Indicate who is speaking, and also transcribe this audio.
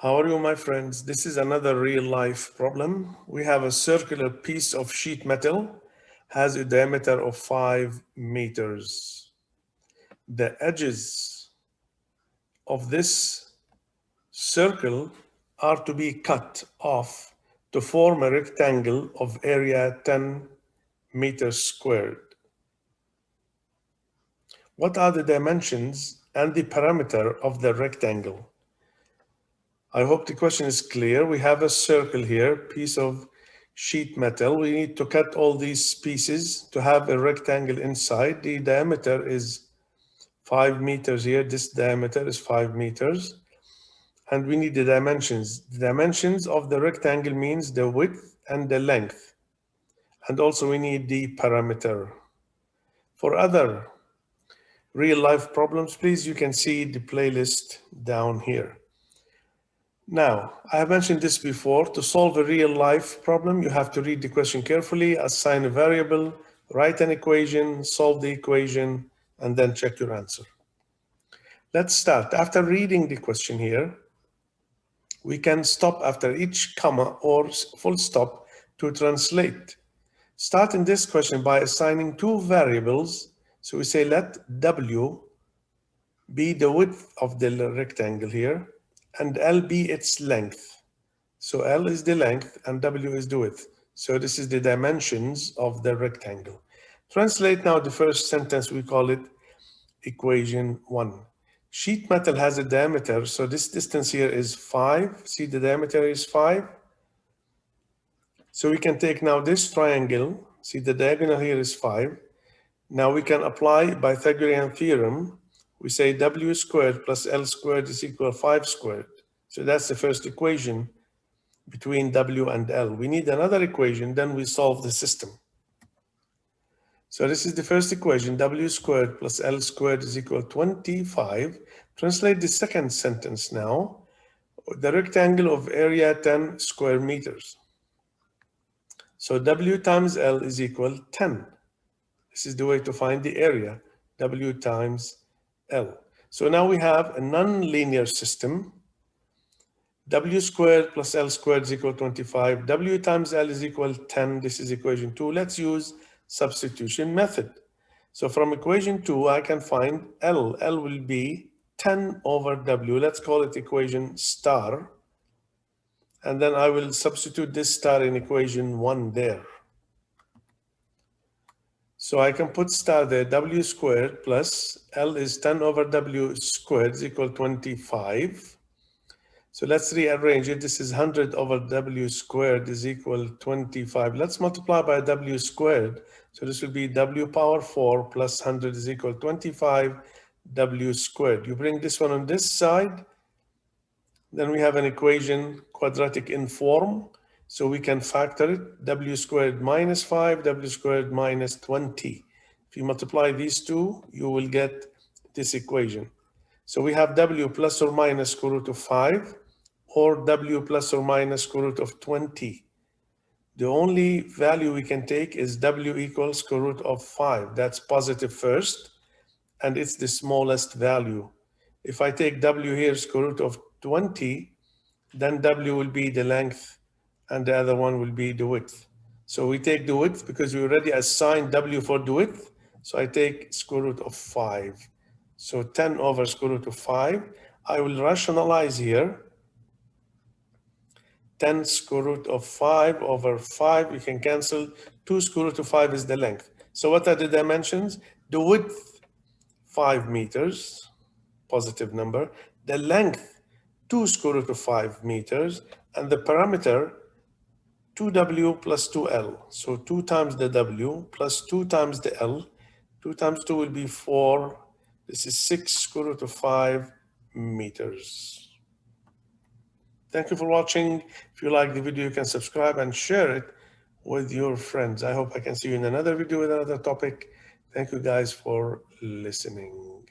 Speaker 1: How are you, my friends? This is another real life problem. We have a circular piece of sheet metal, has a diameter of 5 meters. The edges of this circle are to be cut off to form a rectangle of area 10 meters squared. What are the dimensions and the perimeter of the rectangle? I hope the question is clear. We have a circle here, piece of sheet metal. We need to cut all these pieces to have a rectangle inside. The diameter is 5 meters here. This diameter is 5 meters. And we need the dimensions. The dimensions of the rectangle means the width and the length. And also we need the perimeter. For other real life problems, please, you can see the playlist down here. Now, I have mentioned this before. To solve a real life problem, you have to read the question carefully, assign a variable, write an equation, solve the equation, and then check your answer. Let's start. After reading the question here, we can stop after each comma or full stop to translate. Start in this question by assigning two variables. So we say let W be the width of the rectangle here, and L be its length. So L is the length and W is the width. So this is the dimensions of the rectangle. Translate now the first sentence, we call it equation 1. Sheet metal has a diameter, so this distance here is 5. See, the diameter is 5. So we can take now this triangle. See, the diagonal here is 5. Now we can apply Pythagorean theorem. We say W squared plus L squared is equal to 5 squared. So that's the first equation between W and L. We need another equation, then we solve the system. So this is the first equation, W squared plus L squared is equal to 25. Translate the second sentence now. The rectangle of area 10 square meters. So W times L is equal to 10. This is the way to find the area, W times L. So now we have a non-linear system. W squared plus L squared is equal to 25. W times L is equal to 10. This is equation 2. Let's use substitution method. So from equation 2, I can find L. L will be 10 over W. Let's call it equation star. And then I will substitute this star in equation 1 there. So I can put star there, W squared plus L is 10 over W squared is equal to 25. So let's rearrange it. This is 100 over W squared is equal to 25. Let's multiply by W squared. So this will be W power 4 plus 100 is equal to 25 W squared. You bring this one on this side. Then we have an equation quadratic in form. So we can factor it. W squared minus 5, W squared minus 20. If you multiply these two, you will get this equation. So we have W plus or minus square root of 5. Or W plus or minus square root of 20. The only value we can take is W equals square root of 5. That's positive first, and it's the smallest value. If I take W here, square root of 20, then W will be the length, and the other one will be the width. So we take the width because we already assigned W for the width. So I take square root of 5. So 10 over square root of 5. I will rationalize here. 10 square root of 5 over 5, we can cancel. 2 square root of 5 is the length. So what are the dimensions? The width, 5 meters, positive number. The length, 2 square root of 5 meters. And the perimeter, 2W plus 2L. So 2 times the W plus 2 times the L. 2 times 2 will be 4. This is 6 square root of 5 meters. Thank you for watching. If you like the video, you can subscribe and share it with your friends. I hope I can see you in another video with another topic. Thank you guys for listening.